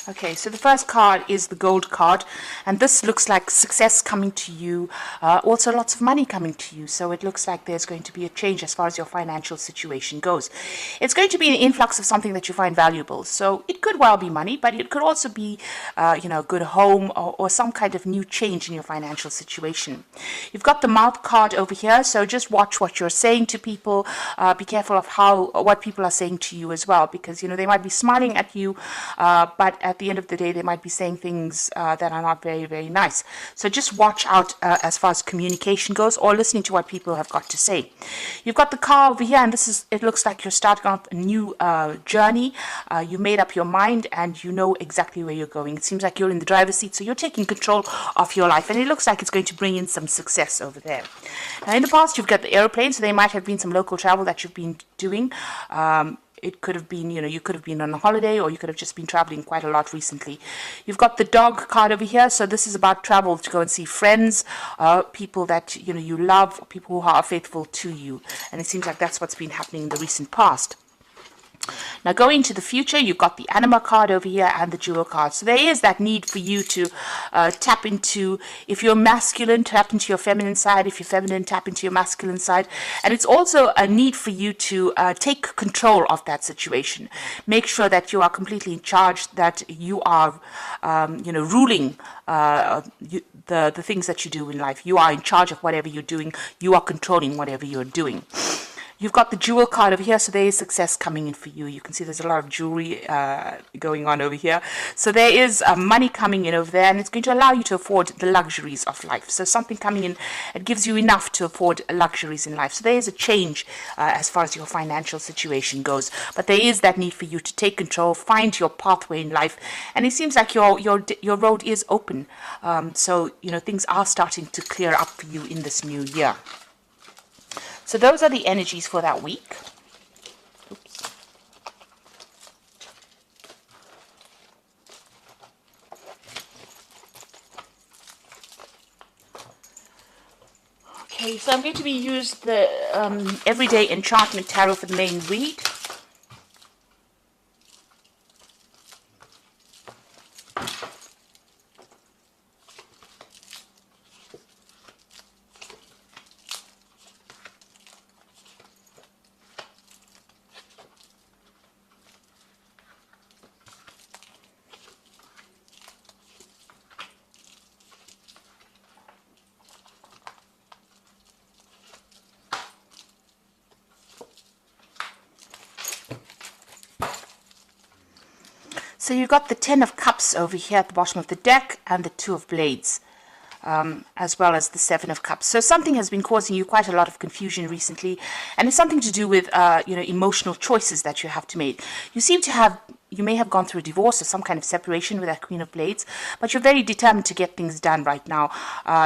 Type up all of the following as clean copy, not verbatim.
Okay, so the first card is the gold card, and this looks like success coming to you, also lots of money coming to you. So it looks like there's going to be a change as far as your financial situation goes. It's going to be an influx of something that you find valuable. So it could well be money, but it could also be, a good home or some kind of new change in your financial situation. You've got the mouth card over here, so just watch what you're saying to people. Be careful of what people are saying to you as well, because they might be smiling at you, but at the end of the day, they might be saying things that are not very, very nice. So just watch out as far as communication goes, or listening to what people have got to say. You've got the car over here, and it looks like you're starting off a new journey. You made up your mind, and you know exactly where you're going. It seems like you're in the driver's seat, so you're taking control of your life, and it looks like it's going to bring in some success over there. Now, in the past, you've got the airplane, so there might have been some local travel that you've been doing. It could have been, you could have been on a holiday, or you could have just been traveling quite a lot recently. You've got the dog card over here. So this is about travel to go and see friends, people that, you love, people who are faithful to you. And it seems like that's what's been happening in the recent past. Now, going into the future, you've got the anima card over here and the jewel card. So there is that need for you to tap into, if you're masculine, tap into your feminine side. If you're feminine, tap into your masculine side. And it's also a need for you to take control of that situation. Make sure that you are completely in charge, that you are, ruling the things that you do in life. You are in charge of whatever you're doing. You are controlling whatever you're doing. You've got the jewel card over here, so there is success coming in for you. You can see there's a lot of jewelry going on over here. So there is money coming in over there, and it's going to allow you to afford the luxuries of life. So something coming in, it gives you enough to afford luxuries in life. So there is a change as far as your financial situation goes. But there is that need for you to take control, find your pathway in life. And it seems like your road is open. So, things are starting to clear up for you in this new year. So those are the energies for that week. Oops. Okay, so I'm going to use the Everyday Enchantment Tarot for the main read. So you've got the 10 of Cups over here at the bottom of the deck, and the 2 of Blades, as well as the 7 of Cups. So something has been causing you quite a lot of confusion recently, and it's something to do with, emotional choices that you have to make. You may have gone through a divorce or some kind of separation with that Queen of Blades, but you're very determined to get things done right now.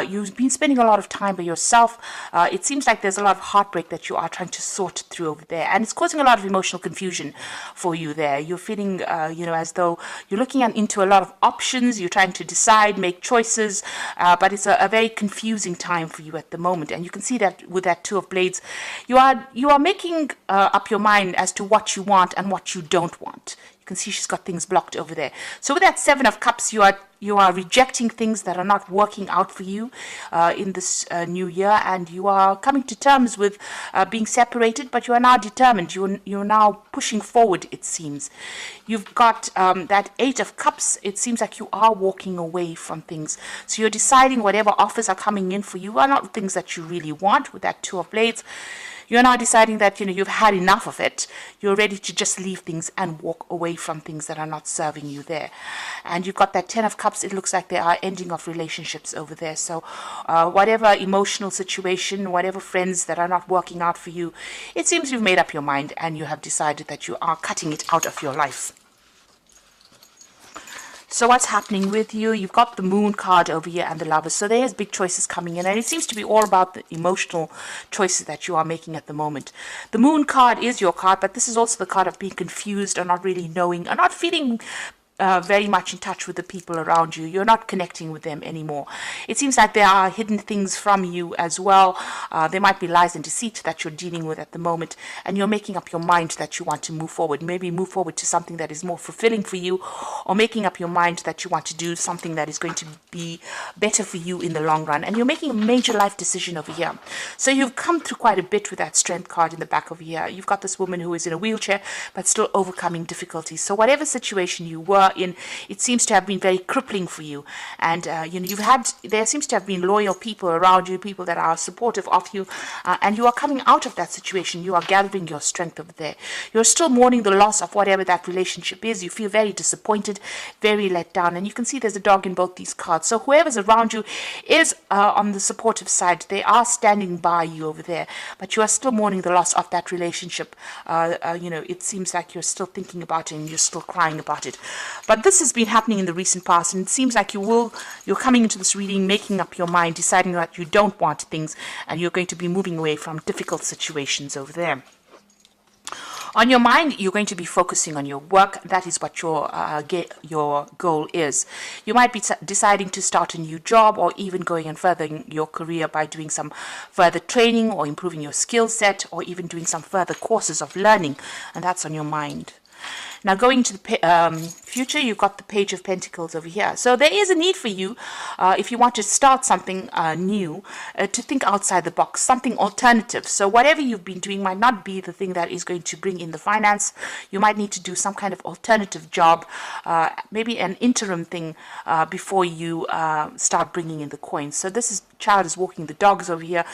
You've been spending a lot of time by yourself. It seems like there's a lot of heartbreak that you are trying to sort through over there, and it's causing a lot of emotional confusion for you there. You're feeling, as though you're looking into a lot of options. You're trying to decide, make choices, but it's a very confusing time for you at the moment. And you can see that with that 2 of Blades, you are making up your mind as to what you want and what you don't want. You can see she's got things blocked over there. So with that 7 of Cups, you are rejecting things that are not working out for you in this new year, and you are coming to terms with being separated, but you are now determined. You're now pushing forward, it seems. You've got that 8 of Cups. It seems like you are walking away from things. So you're deciding whatever offers are coming in for you are not things that you really want with that 2 of Blades. You're now deciding that, you've had enough of it. You're ready to just leave things and walk away from things that are not serving you there. And you've got that 10 of Cups. It looks like there are ending of relationships over there. So whatever emotional situation, whatever friends that are not working out for you, it seems you've made up your mind and you have decided that you are cutting it out of your life. So what's happening with you? You've got the Moon card over here and the Lovers. So there's big choices coming in, and it seems to be all about the emotional choices that you are making at the moment. The Moon card is your card, but this is also the card of being confused or not really knowing or not feeling very much in touch with the people around you. You're not connecting with them anymore. It seems like there are hidden things from you as well. There might be lies and deceit that you're dealing with at the moment, and you're making up your mind that you want to move forward. Maybe move forward to something that is more fulfilling for you, or making up your mind that you want to do something that is going to be better for you in the long run. And you're making a major life decision over here. So you've come through quite a bit with that strength card in the back over here. You've got this woman who is in a wheelchair, but still overcoming difficulties. So whatever situation you were in, it seems to have been very crippling for you, and there seems to have been loyal people around you, people that are supportive of you, and you are coming out of that situation. You are gathering your strength over there. You're still mourning the loss of whatever that relationship is. You feel very disappointed, very let down, and you can see there's a dog in both these cards. So whoever's around you is on the supportive side. They are standing by you over there, but you are still mourning the loss of that relationship. It seems like you're still thinking about it and you're still crying about it. But this has been happening in the recent past, and it seems like you're coming into this reading, making up your mind, deciding that you don't want things, and you're going to be moving away from difficult situations over there. On your mind, you're going to be focusing on your work. That is what your goal is. You might be deciding to start a new job, or even going and furthering your career by doing some further training or improving your skill set, or even doing some further courses of learning, and that's on your mind. Now, going to the future, you've got the Page of Pentacles over here. So there is a need for you, if you want to start something new, to think outside the box, something alternative. So whatever you've been doing might not be the thing that is going to bring in the finance. You might need to do some kind of alternative job, maybe an interim thing, before you start bringing in the coins. So this child is walking the dogs over here,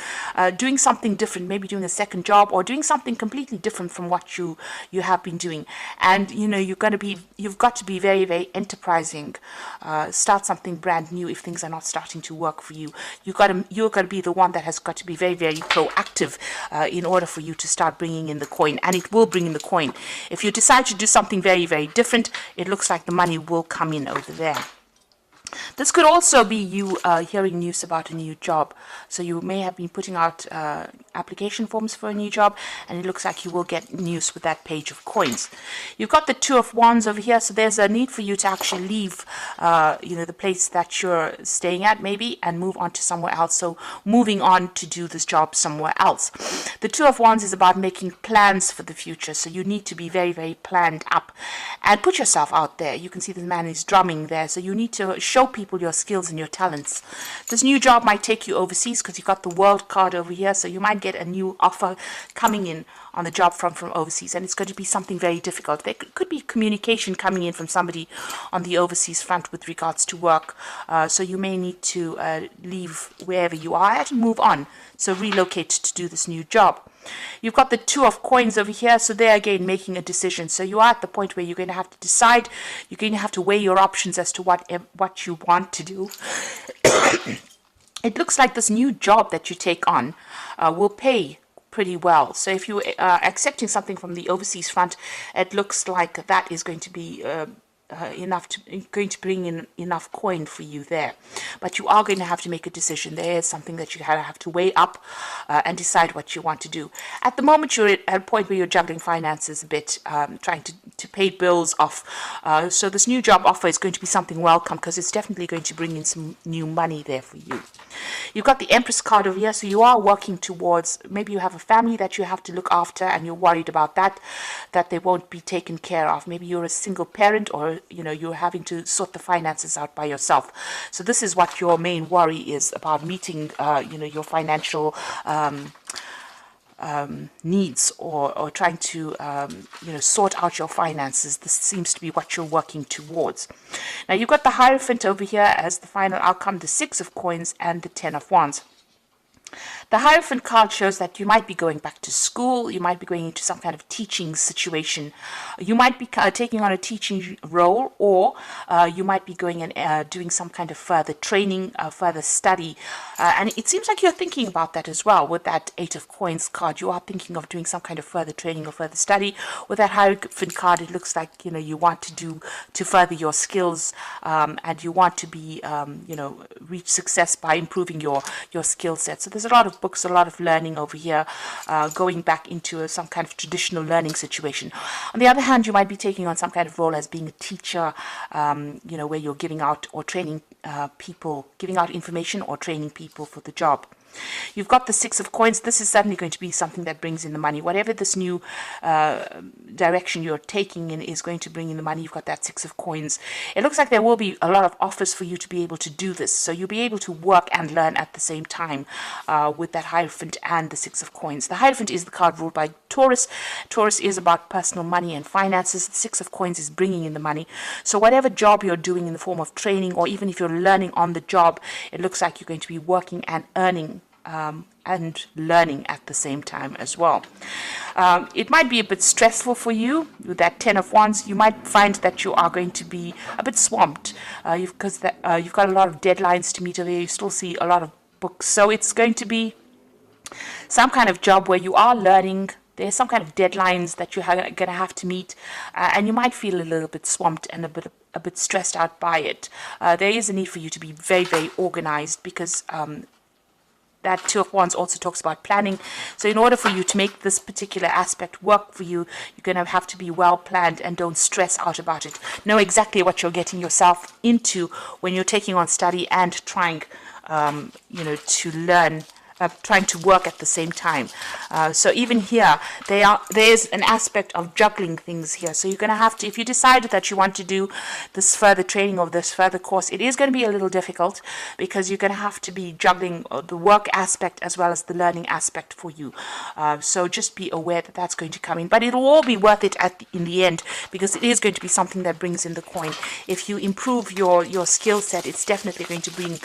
doing something different, maybe doing a second job, or doing something completely different from what you have been doing. And you've got to be very, very enterprising. Start something brand new if things are not starting to work for you. You're got to be the one that has got to be very, very proactive in order for you to start bringing in the coin, and it will bring in the coin. If you decide to do something very, very different, it looks like the money will come in over there. This could also be you hearing news about a new job. So you may have been putting out application forms for a new job, and it looks like you will get news with that Page of Coins. You've got the Two of Wands over here, so there's a need for you to actually leave the place that you're staying at maybe, and move on to somewhere else. So moving on to do this job somewhere else. The Two of Wands is about making plans for the future, so you need to be very, very planned up and put yourself out there. You can see the man is drumming there, so you need to show people your skills and your talents. This new job might take you overseas because you've got the World card over here, so you might get a new offer coming in on the job from overseas, and it's going to be something very difficult. There could be communication coming in from somebody on the overseas front with regards to work, so you may need to leave wherever you are at and move on, so relocate to do this new job. You've got the Two of Coins over here, so there again making a decision. So you are at the point where you're going to have to decide, you're going to have to weigh your options as to what you want to do. It looks like this new job that you take on will pay pretty well. So if you are accepting something from the overseas front, it looks like that is going to be going to bring in enough coin for you there. But you are going to have to make a decision. There is something that you have to weigh up and decide what you want to do. At the moment, you're at a point where you're juggling finances a bit, trying to pay bills off. So this new job offer is going to be something welcome, because it's definitely going to bring in some new money there for you. You've got the Empress card over here, so you are working towards, maybe you have a family that you have to look after, and you're worried about that they won't be taken care of. Maybe you're a single parent, or you're having to sort the finances out by yourself. So this is what your main worry is about, meeting your financial needs, or trying to sort out your finances. This seems to be what you're working towards. Now you've got the Hierophant over here as the final outcome, the Six of Coins and the Ten of Wands. The Hierophant card shows that you might be going back to school, you might be going into some kind of teaching situation, you might be taking on a teaching role, or you might be going and doing some kind of further training, further study, and it seems like you're thinking about that as well. With that Eight of Coins card, you are thinking of doing some kind of further training or further study. With that Hierophant card, it looks like you want to further your skills, and you want to be reach success by improving your skill set. So this there's a lot of books, a lot of learning over here, going back into some kind of traditional learning situation. On the other hand, you might be taking on some kind of role as being a teacher, where you're giving out or training people, giving out information or training people for the job. You've got the Six of Coins. This is certainly going to be something that brings in the money. Whatever this new direction you're taking in is going to bring in the money. You've got that Six of Coins. It looks like there will be a lot of offers for you to be able to do this. So you'll be able to work and learn at the same time with that Hierophant and the Six of Coins. The Hierophant is the card ruled by Taurus. Taurus is about personal money and finances. The Six of Coins is bringing in the money. So whatever job you're doing in the form of training, or even if you're learning on the job, it looks like you're going to be working and earning and learning at the same time as well. It might be a bit stressful for you with that Ten of Wands. You might find that you are going to be a bit swamped because you've got a lot of deadlines to meet over here. You still see a lot of books, so it's going to be some kind of job where you are learning. There's some kind of deadlines that you're going to have to meet, and you might feel a little bit swamped and a bit stressed out by it. There is a need for you to be very, very organized, because that Two of Wands also talks about planning. So in order for you to make this particular aspect work for you, you're going to have to be well planned and don't stress out about it. Know exactly what you're getting yourself into when you're taking on study and trying, to learn, trying to work at the same time. So even here, there's an aspect of juggling things here. So you're going to have to, if you decide that you want to do this further training or this further course, it is going to be a little difficult, because you're going to have to be juggling the work aspect as well as the learning aspect for you. So just be aware that that's going to come in, but it'll all be worth it in the end, because it is going to be something that brings in the coin. If you improve your skill set, it's definitely going to bring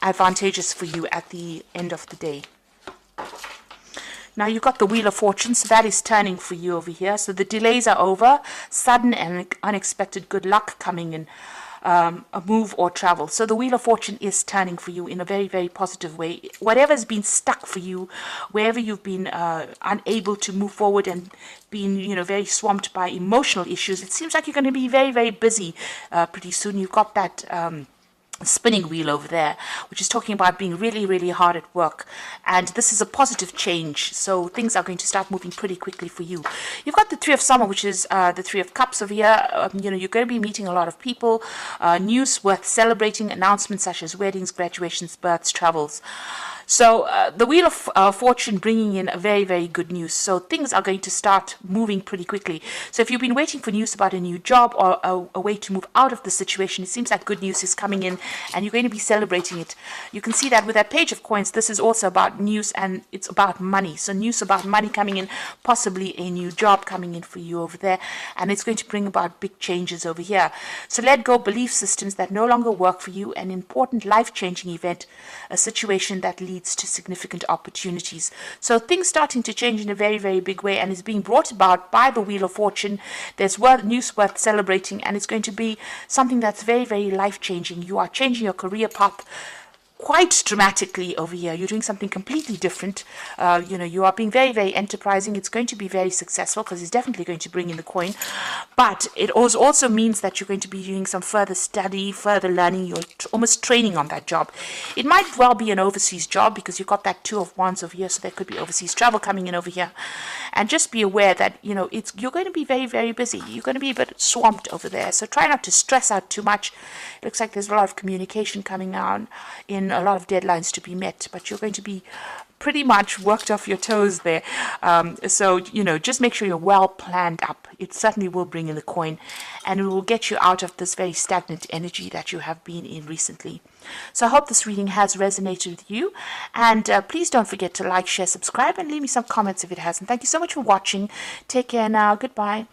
advantageous for you at the end of the day. Now you've got the Wheel of Fortune, so that is turning for you over here. So the delays are over, sudden and unexpected good luck coming in, a move or travel. So the Wheel of Fortune is turning for you in a very, very positive way. Whatever's been stuck for you, wherever you've been unable to move forward and been, very swamped by emotional issues, it seems like you're going to be very, very busy pretty soon. You've got that spinning wheel over there, which is talking about being really, really hard at work, and this is a positive change, so things are going to start moving pretty quickly for you. You've got the Three of Summer, which is the Three of Cups over here. You're going to be meeting a lot of people, news worth celebrating, announcements such as weddings, graduations, births, travels. So the Wheel of Fortune bringing in a very, very good news. So things are going to start moving pretty quickly. So if you've been waiting for news about a new job or a way to move out of the situation, it seems like good news is coming in and you're going to be celebrating it. You can see that with that Page of Coins, this is also about news and it's about money. So news about money coming in, possibly a new job coming in for you over there. And it's going to bring about big changes over here. So let go belief systems that no longer work for you, an important life-changing event, a situation that leads to significant opportunities. So things starting to change in a very, very big way, and is being brought about by the Wheel of Fortune. There's news worth celebrating, and it's going to be something that's very, very life-changing. You are changing your career path quite dramatically over here. You're doing something completely different. You are being very, very enterprising. It's going to be very successful because it's definitely going to bring in the coin. But it also means that you're going to be doing some further study, further learning. You're almost training on that job. It might well be an overseas job because you've got that Two of Wands over here, so there could be overseas travel coming in over here. And just be aware that, you're going to be very, very busy. You're going to be a bit swamped over there. So try not to stress out too much. It looks like there's a lot of communication coming on, in a lot of deadlines to be met, but you're going to be pretty much worked off your toes there. So just make sure you're well planned up. It certainly will bring in the coin, and it will get you out of this very stagnant energy that you have been in recently. So I hope this reading has resonated with you, and please don't forget to like, share, subscribe, and leave me some comments if it hasn't. Thank you so much for watching. Take care now. Goodbye.